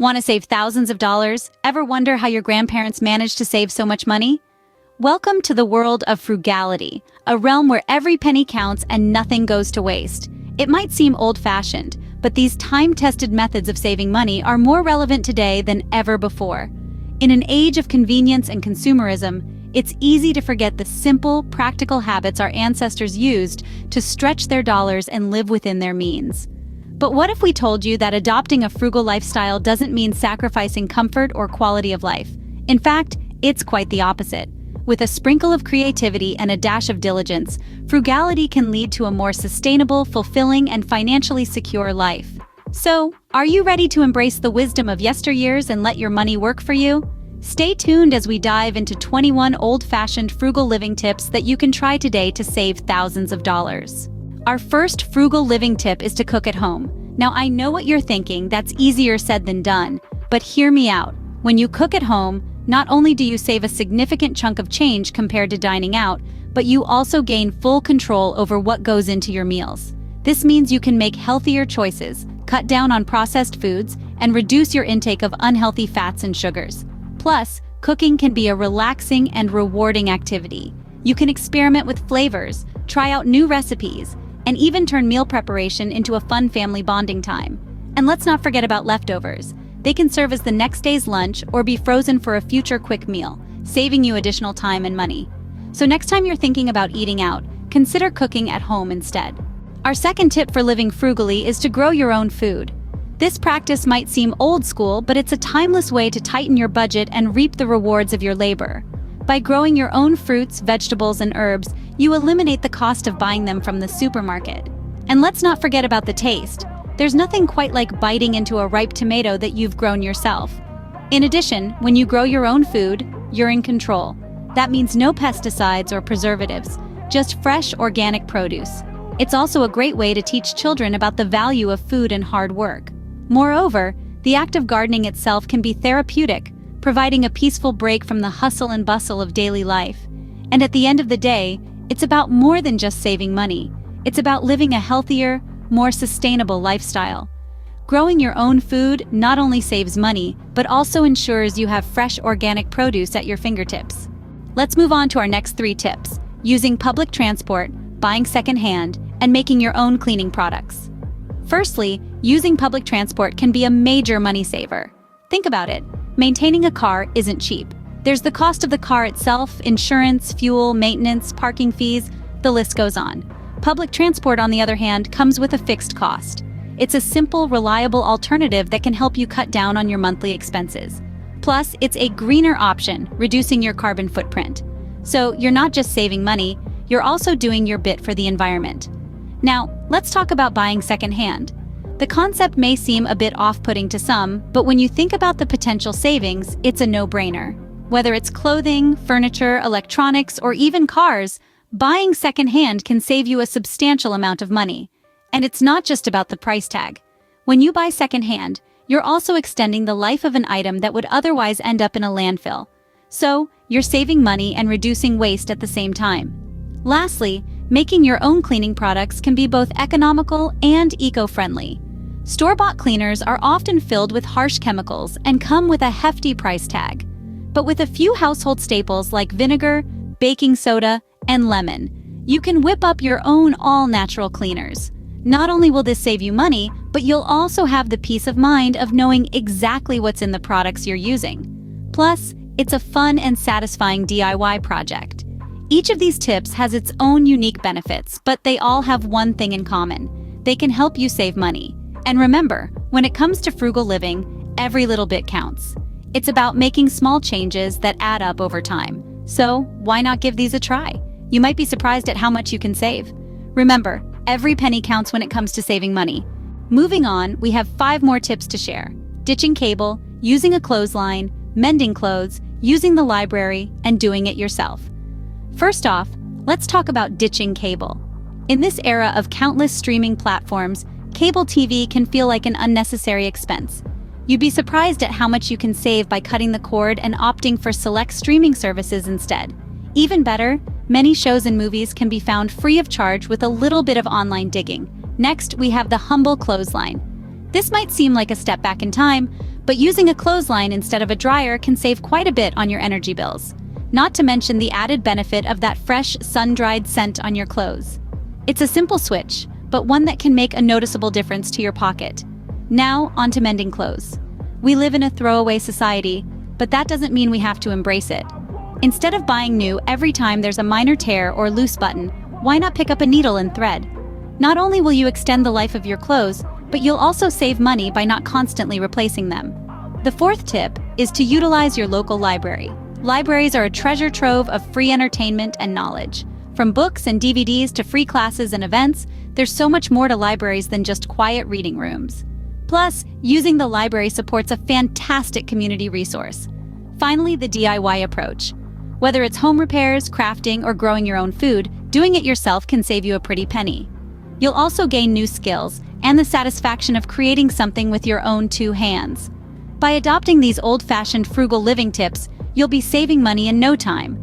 Want to save thousands of dollars? Ever wonder how your grandparents managed to save so much money? Welcome to the world of frugality, a realm where every penny counts and nothing goes to waste. It might seem old-fashioned, but these time-tested methods of saving money are more relevant today than ever before. In an age of convenience and consumerism, it's easy to forget the simple, practical habits our ancestors used to stretch their dollars and live within their means. But what if we told you that adopting a frugal lifestyle doesn't mean sacrificing comfort or quality of life? In fact, it's quite the opposite. With a sprinkle of creativity and a dash of diligence, frugality can lead to a more sustainable, fulfilling, and financially secure life. So, are you ready to embrace the wisdom of yesteryears and let your money work for you? Stay tuned as we dive into 21 old-fashioned frugal living tips that you can try today to save thousands of dollars. Our first frugal living tip is to cook at home. Now, I know what you're thinking, that's easier said than done, but hear me out. When you cook at home, not only do you save a significant chunk of change compared to dining out, but you also gain full control over what goes into your meals. This means you can make healthier choices, cut down on processed foods, and reduce your intake of unhealthy fats and sugars. Plus, cooking can be a relaxing and rewarding activity. You can experiment with flavors, try out new recipes, and even turn meal preparation into a fun family bonding time. And let's not forget about leftovers. They can serve as the next day's lunch or be frozen for a future quick meal, saving you additional time and money. So next time you're thinking about eating out, consider cooking at home instead. Our second tip for living frugally is to grow your own food. This practice might seem old school, but it's a timeless way to tighten your budget and reap the rewards of your labor. By growing your own fruits, vegetables, and herbs, you eliminate the cost of buying them from the supermarket. And let's not forget about the taste. There's nothing quite like biting into a ripe tomato that you've grown yourself. In addition, when you grow your own food, you're in control. That means no pesticides or preservatives, just fresh, organic produce. It's also a great way to teach children about the value of food and hard work. Moreover, the act of gardening itself can be therapeutic, providing a peaceful break from the hustle and bustle of daily life. And at the end of the day, it's about more than just saving money. It's about living a healthier, more sustainable lifestyle. Growing your own food not only saves money, but also ensures you have fresh organic produce at your fingertips. Let's move on to our next 3 tips: using public transport, buying secondhand, and making your own cleaning products. Firstly, using public transport can be a major money saver. Think about it. Maintaining a car isn't cheap. There's the cost of the car itself, insurance, fuel, maintenance, parking fees, the list goes on. Public transport, on the other hand, comes with a fixed cost. It's a simple, reliable alternative that can help you cut down on your monthly expenses. Plus, it's a greener option, reducing your carbon footprint. So you're not just saving money, you're also doing your bit for the environment. Now, let's talk about buying secondhand. The concept may seem a bit off-putting to some, but when you think about the potential savings, it's a no-brainer. Whether it's clothing, furniture, electronics, or even cars, buying secondhand can save you a substantial amount of money. And it's not just about the price tag. When you buy secondhand, you're also extending the life of an item that would otherwise end up in a landfill. So, you're saving money and reducing waste at the same time. Lastly, making your own cleaning products can be both economical and eco-friendly. Store-bought cleaners are often filled with harsh chemicals and come with a hefty price tag. But with a few household staples like vinegar, baking soda, and lemon, you can whip up your own all-natural cleaners. Not only will this save you money, but you'll also have the peace of mind of knowing exactly what's in the products you're using. Plus, it's a fun and satisfying DIY project. Each of these tips has its own unique benefits, but they all have one thing in common: they can help you save money. And remember, when it comes to frugal living, every little bit counts. It's about making small changes that add up over time. So, why not give these a try? You might be surprised at how much you can save. Remember, every penny counts when it comes to saving money. Moving on, we have 5 more tips to share: ditching cable, using a clothesline, mending clothes, using the library, and doing it yourself. First off, let's talk about ditching cable. In this era of countless streaming platforms, cable TV can feel like an unnecessary expense. You'd be surprised at how much you can save by cutting the cord and opting for select streaming services instead. Even better, many shows and movies can be found free of charge with a little bit of online digging. Next, we have the humble clothesline. This might seem like a step back in time, but using a clothesline instead of a dryer can save quite a bit on your energy bills. Not to mention the added benefit of that fresh, sun-dried scent on your clothes. It's a simple switch, but one that can make a noticeable difference to your pocket. Now, on to mending clothes. We live in a throwaway society, but that doesn't mean we have to embrace it. Instead of buying new every time there's a minor tear or loose button, why not pick up a needle and thread? Not only will you extend the life of your clothes, but you'll also save money by not constantly replacing them. The fourth tip is to utilize your local library. Libraries are a treasure trove of free entertainment and knowledge. From books and DVDs to free classes and events, there's so much more to libraries than just quiet reading rooms. Plus, using the library supports a fantastic community resource. Finally, the DIY approach. Whether it's home repairs, crafting, or growing your own food, doing it yourself can save you a pretty penny. You'll also gain new skills and the satisfaction of creating something with your own two hands. By adopting these old-fashioned frugal living tips, you'll be saving money in no time.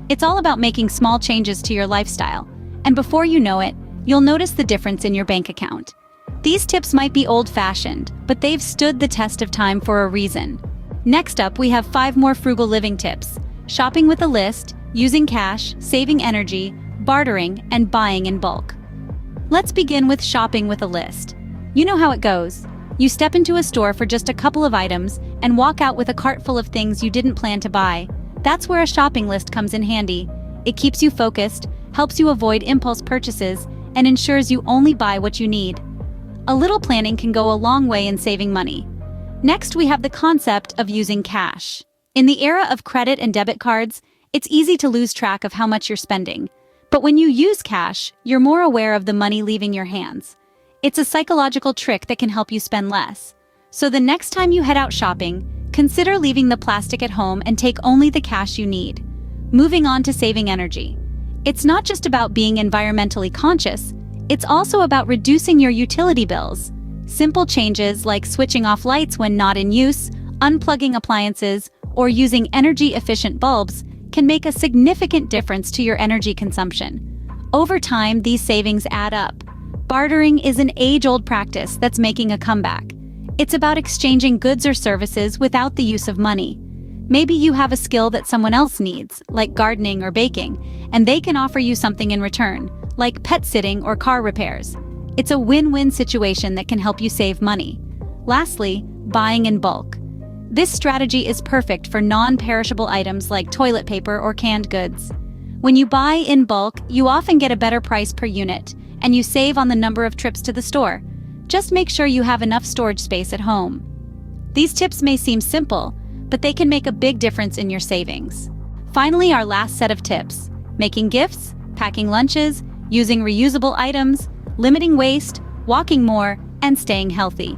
It's all about making small changes to your lifestyle, and before you know it, you'll notice the difference in your bank account. These tips might be old-fashioned, but they've stood the test of time for a reason. Next up, we have 5 more frugal living tips: shopping with a list, using cash, saving energy, bartering, and buying in bulk. Let's begin with shopping with a list. You know how it goes. You step into a store for just a couple of items and walk out with a cart full of things you didn't plan to buy. That's where a shopping list comes in handy. It keeps you focused, helps you avoid impulse purchases, and ensures you only buy what you need. A little planning can go a long way in saving money. Next, we have the concept of using cash. In the era of credit and debit cards, it's easy to lose track of how much you're spending. But when you use cash, you're more aware of the money leaving your hands. It's a psychological trick that can help you spend less. So the next time you head out shopping, consider leaving the plastic at home and take only the cash you need. Moving on to saving energy. It's not just about being environmentally conscious, it's also about reducing your utility bills. Simple changes like switching off lights when not in use, unplugging appliances, or using energy-efficient bulbs can make a significant difference to your energy consumption. Over time, these savings add up. Bartering is an age-old practice that's making a comeback. It's about exchanging goods or services without the use of money. Maybe you have a skill that someone else needs, like gardening or baking, and they can offer you something in return, like pet sitting or car repairs. It's a win-win situation that can help you save money. Lastly, buying in bulk. This strategy is perfect for non-perishable items like toilet paper or canned goods. When you buy in bulk, you often get a better price per unit, and you save on the number of trips to the store. Just make sure you have enough storage space at home. These tips may seem simple, but they can make a big difference in your savings. Finally, our last set of tips: making gifts, packing lunches, using reusable items, limiting waste, walking more, and staying healthy.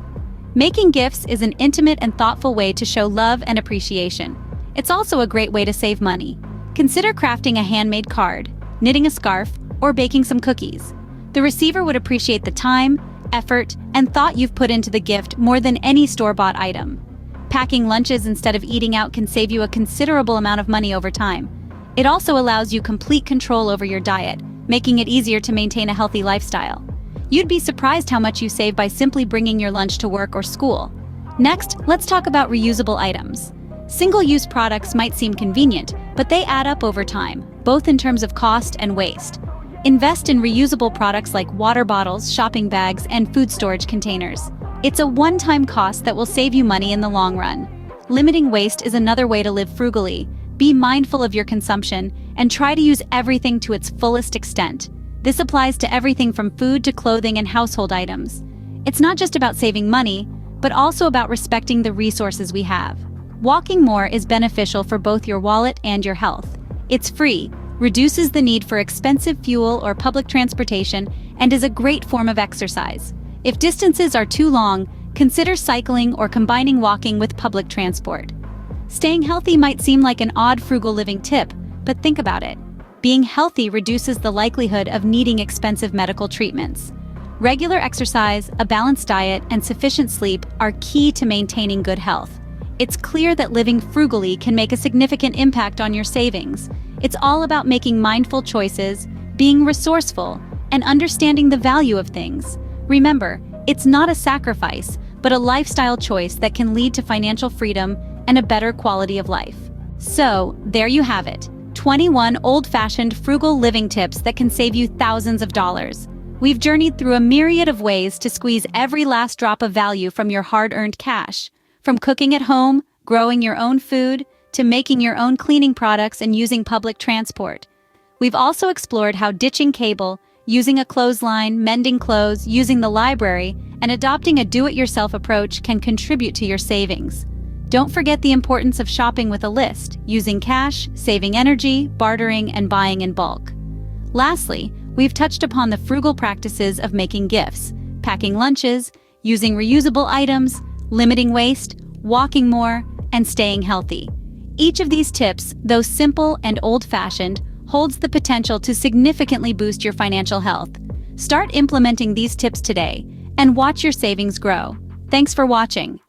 Making gifts is an intimate and thoughtful way to show love and appreciation. It's also a great way to save money. Consider crafting a handmade card, knitting a scarf, or baking some cookies. The receiver would appreciate the time, effort, and thought you've put into the gift more than any store-bought item. Packing lunches instead of eating out can save you a considerable amount of money over time. It also allows you complete control over your diet, making it easier to maintain a healthy lifestyle. You'd be surprised how much you save by simply bringing your lunch to work or school. Next, let's talk about reusable items. Single-use products might seem convenient, but they add up over time, both in terms of cost and waste. Invest in reusable products like water bottles, shopping bags, and food storage containers. It's a one-time cost that will save you money in the long run. Limiting waste is another way to live frugally. Be mindful of your consumption and try to use everything to its fullest extent. This applies to everything from food to clothing and household items. It's not just about saving money, but also about respecting the resources we have. Walking more is beneficial for both your wallet and your health. It's free, reduces the need for expensive fuel or public transportation, and is a great form of exercise. If distances are too long, consider cycling or combining walking with public transport. Staying healthy might seem like an odd frugal living tip, but think about it. Being healthy reduces the likelihood of needing expensive medical treatments. Regular exercise, a balanced diet, and sufficient sleep are key to maintaining good health. It's clear that living frugally can make a significant impact on your savings. It's all about making mindful choices, being resourceful, and understanding the value of things. Remember, it's not a sacrifice, but a lifestyle choice that can lead to financial freedom and a better quality of life. So, there you have it. 21 old-fashioned frugal living tips that can save you thousands of dollars. We've journeyed through a myriad of ways to squeeze every last drop of value from your hard-earned cash. From cooking at home, growing your own food, to making your own cleaning products and using public transport. We've also explored how ditching cable, using a clothesline, mending clothes, using the library, and adopting a do-it-yourself approach can contribute to your savings. Don't forget the importance of shopping with a list, using cash, saving energy, bartering, and buying in bulk. Lastly, we've touched upon the frugal practices of making gifts, packing lunches, using reusable items, limiting waste, walking more, and staying healthy. Each of these tips, though simple and old-fashioned, holds the potential to significantly boost your financial health. Start implementing these tips today and watch your savings grow. Thanks for watching.